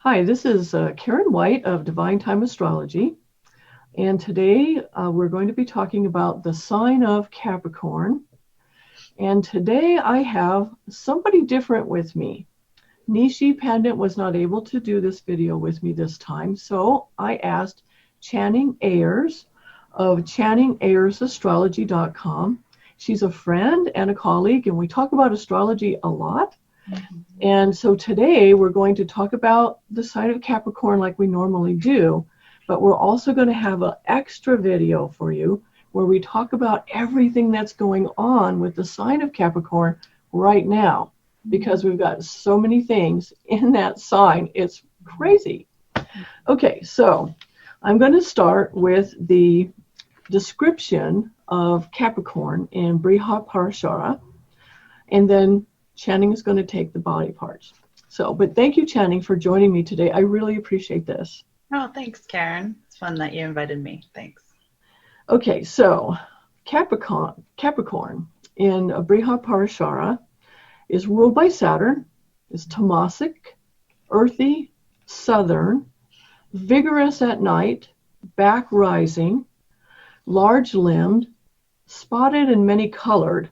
Hi, this is Karen White of Divine Time Astrology, and today we're going to be talking about the sign of Capricorn. And today I have somebody different with me. Nishi Pandit was not able to do this video with me this time, so I asked Channing Ayers of channingayrsastrology.com. She's a friend and a colleague, and we talk about astrology a lot. And so today we're going to talk about the sign of Capricorn like we normally do, but we're also going to have an extra video for you where we talk about everything that's going on with the sign of Capricorn right now, because we've got so many things in that sign. It's crazy. Okay, so I'm going to start with the description of Capricorn in Brihat Parashara, and then Channing is going to take the body parts. But thank you, Channing, for joining me today. I really appreciate this. Oh, thanks, Karen. It's fun that you invited me. Thanks. Okay, so Capricorn in Brihat Parashara is ruled by Saturn, is tamasic, earthy, southern, vigorous at night, back rising, large-limbed, spotted and many-colored,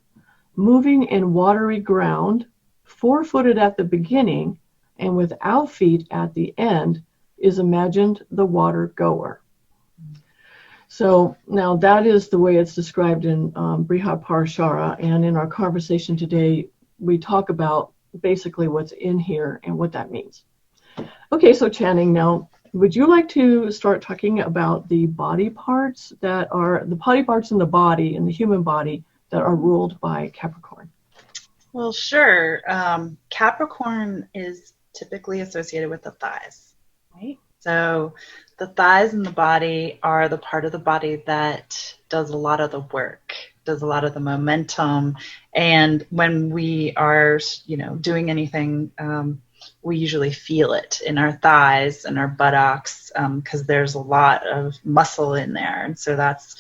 moving in watery ground, four-footed at the beginning, and without feet at the end, is imagined the water goer. So now that is the way it's described in Brihat Parashara, and in our conversation today, we talk about basically what's in here and what that means. Okay, so Channing, now, would you like to start talking about the body parts that are, the body parts in the body, in the human body, that are ruled by Capricorn? Well, sure. Capricorn is typically associated with the thighs, right? So the thighs in the body are the part of the body that does a lot of the work, does a lot of the momentum. And when we are, doing anything, we usually feel it in our thighs and our buttocks because there's a lot of muscle in there. And so that's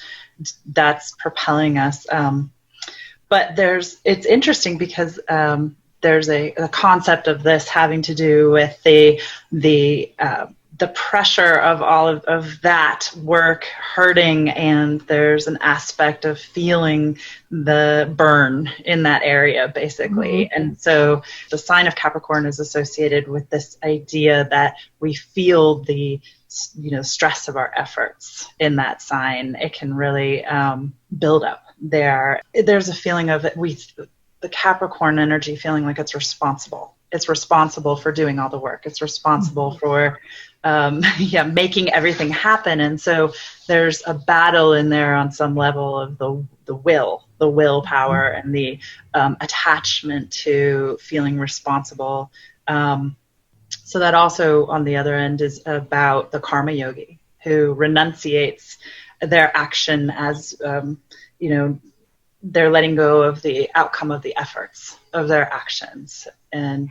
propelling us. But it's interesting because there's a concept of this having to do with the pressure of all of that work hurting, and there's an aspect of feeling the burn in that area, basically. Mm-hmm. And so the sign of Capricorn is associated with this idea that we feel the stress of our efforts in that sign. It can really build up there. There's a feeling of the Capricorn energy feeling like it's responsible. It's responsible for doing all the work. It's responsible for making everything happen. And so there's a battle in there on some level of the willpower and the attachment to feeling responsible. So that also, on the other end, is about the karma yogi who renunciates their action as, they're letting go of the outcome of the efforts of their actions. And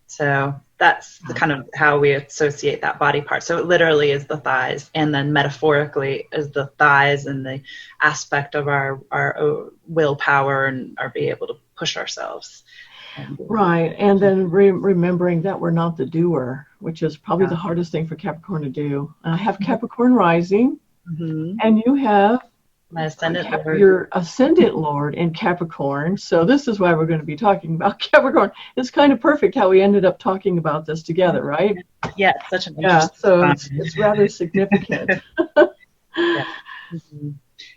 so that's the kind of how we associate that body part. So it literally is the thighs, and then metaphorically is the thighs and the aspect of our willpower and our being able to push ourselves. Right, and then remembering that we're not the doer, which is probably the hardest thing for Capricorn to do. I have Capricorn rising, and you have my ascendant Lord. Your ascendant Lord in Capricorn. So this is why we're going to be talking about Capricorn. It's kind of perfect how we ended up talking about this together, right? Yeah, it's such an interesting so it's rather significant.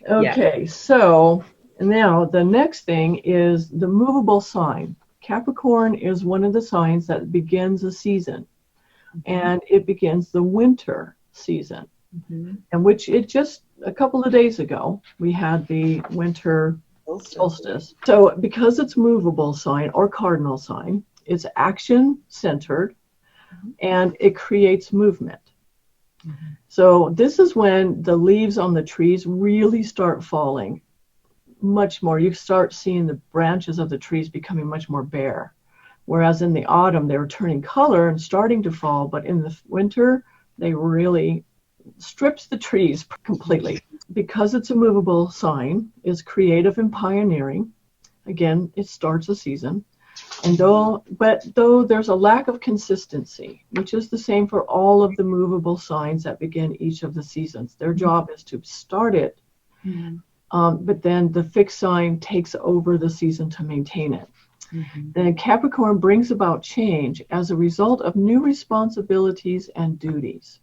Okay, so now the next thing is the movable sign. Capricorn is one of the signs that begins a season, and it begins the winter season, and which it just a couple of days ago we had the winter solstice. So because it's movable sign or cardinal sign, it's action centered, and it creates movement. So this is when the leaves on the trees really start falling much more. You start seeing the branches of the trees becoming much more bare, whereas in the autumn they were turning color and starting to fall, but in the winter they really strips the trees completely. Because it's a movable sign, is creative and pioneering. Again, it starts a season. And though there's a lack of consistency, which is the same for all of the movable signs that begin each of the seasons. Their job is to start it, but then the fixed sign takes over the season to maintain it. Then Capricorn brings about change as a result of new responsibilities and duties.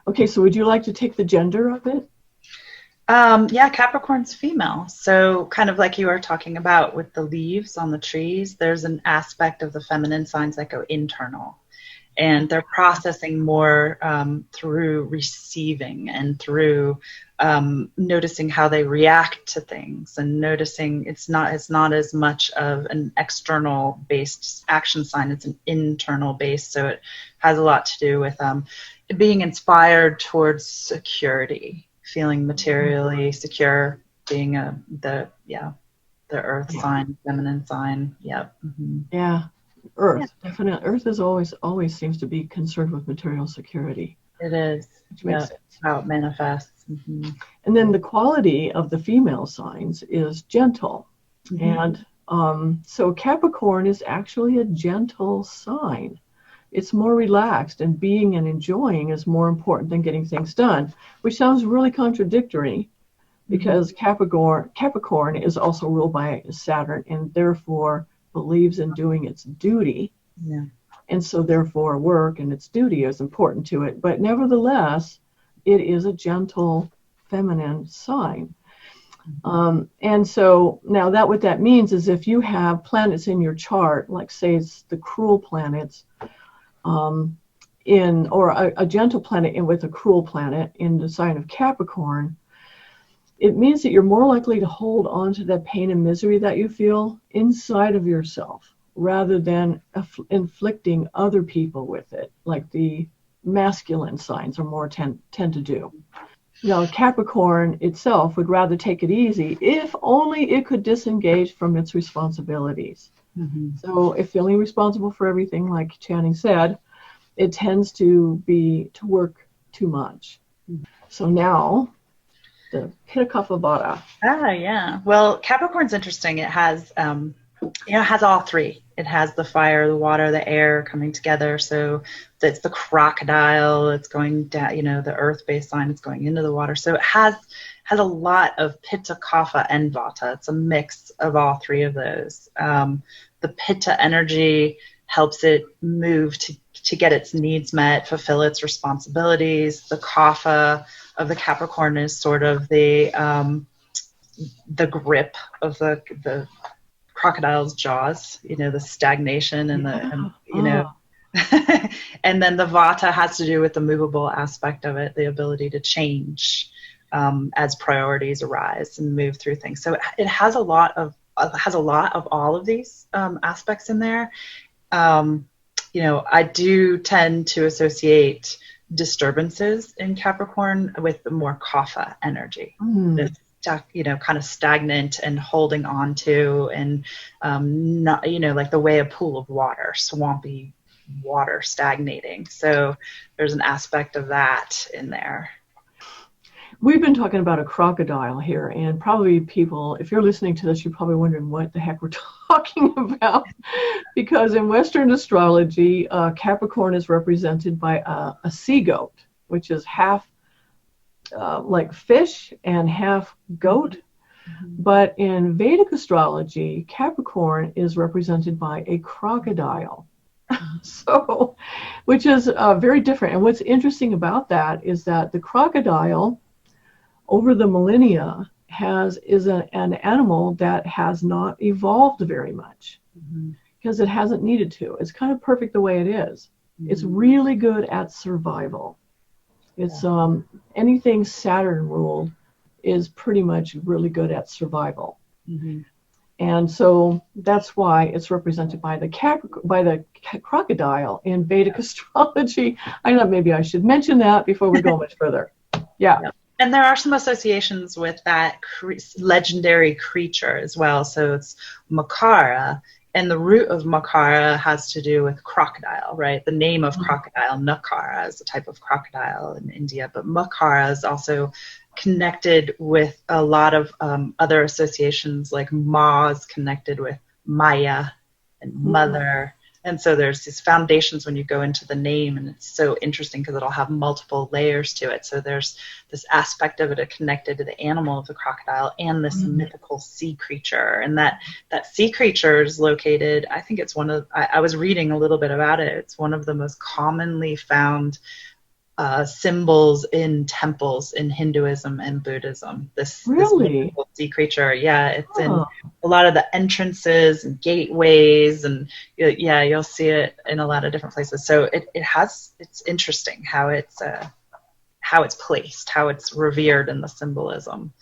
Okay, so would you like to take the gender of it? Yeah, Capricorn's female. So kind of like you were talking about with the leaves on the trees, there's an aspect of the feminine signs that go internal. And they're processing more through receiving and through noticing how they react to things, and noticing it's not as much of an external based action sign, it's an internal based. So it has a lot to do with being inspired towards security, feeling materially secure, being the earth sign, feminine sign. Yep. Yeah. Earth, definitely. Earth is always seems to be concerned with material security. It is. Which makes sense. How it manifests. And then the quality of the female signs is gentle. And so Capricorn is actually a gentle sign. It's more relaxed, and being and enjoying is more important than getting things done, which sounds really contradictory because Capricorn is also ruled by Saturn and therefore believes in doing its duty. And so therefore work and its duty is important to it. But nevertheless, it is a gentle feminine sign. And so now what that means is if you have planets in your chart, like say it's the cruel planets, or a gentle planet with a cruel planet in the sign of Capricorn, it means that you're more likely to hold on to that pain and misery that you feel inside of yourself rather than inflicting other people with it, like the masculine signs are more tend to do. Now, Capricorn itself would rather take it easy if only it could disengage from its responsibilities. So if feeling responsible for everything, like Channing said, it tends to work too much. So now, the Pitaka Vata. Yeah. Well, Capricorn's interesting. It has all three. It has the fire, the water, the air coming together. So it's the crocodile. It's going down. The earth-based sign. It's going into the water. So it has a lot of Pitta, Kapha, and Vata. It's a mix of all three of those. The Pitta energy helps it move to get its needs met, fulfill its responsibilities. The Kapha of the Capricorn is sort of the grip of the crocodile's jaws, the stagnation and and then the Vata has to do with the movable aspect of it, the ability to change as priorities arise and move through things. So it has a lot of all of these aspects in there. I do tend to associate disturbances in Capricorn with the more Kapha energy. It's kind of stagnant and holding on to, and not, like the way a pool of water, swampy water stagnating. So there's an aspect of that in there. We've been talking about a crocodile here, and probably people, if you're listening to this, you're probably wondering what the heck we're talking about. Because in Western astrology, Capricorn is represented by a sea goat, which is half like fish and half goat. But in Vedic astrology, Capricorn is represented by a crocodile. So, which is very different. And what's interesting about that is that the crocodile, over the millennia, is an animal that has not evolved very much because it hasn't needed to. It's kind of perfect the way it is. It's really good at survival. It's anything Saturn ruled is pretty much really good at survival. And so that's why it's represented by the crocodile in Vedic astrology. I know maybe I should mention that before we go much further. Yeah. And there are some associations with that legendary creature as well. So it's Makara, and the root of Makara has to do with crocodile, right? The name of crocodile, Nakara, is a type of crocodile in India, but Makara is also connected with a lot of other associations, like Ma is connected with Maya and mother. And so there's these foundations when you go into the name, and it's so interesting because it'll have multiple layers to it. So there's this aspect of it connected to the animal of the crocodile and this mythical sea creature. And that sea creature is located, I think it's one of, I was reading a little bit about it. It's one of the most commonly found symbols in temples in Hinduism and Buddhism. This mythical sea creature, it's in a lot of the entrances and gateways, and you'll see it in a lot of different places. So it's interesting how it's placed, how it's revered in the symbolism.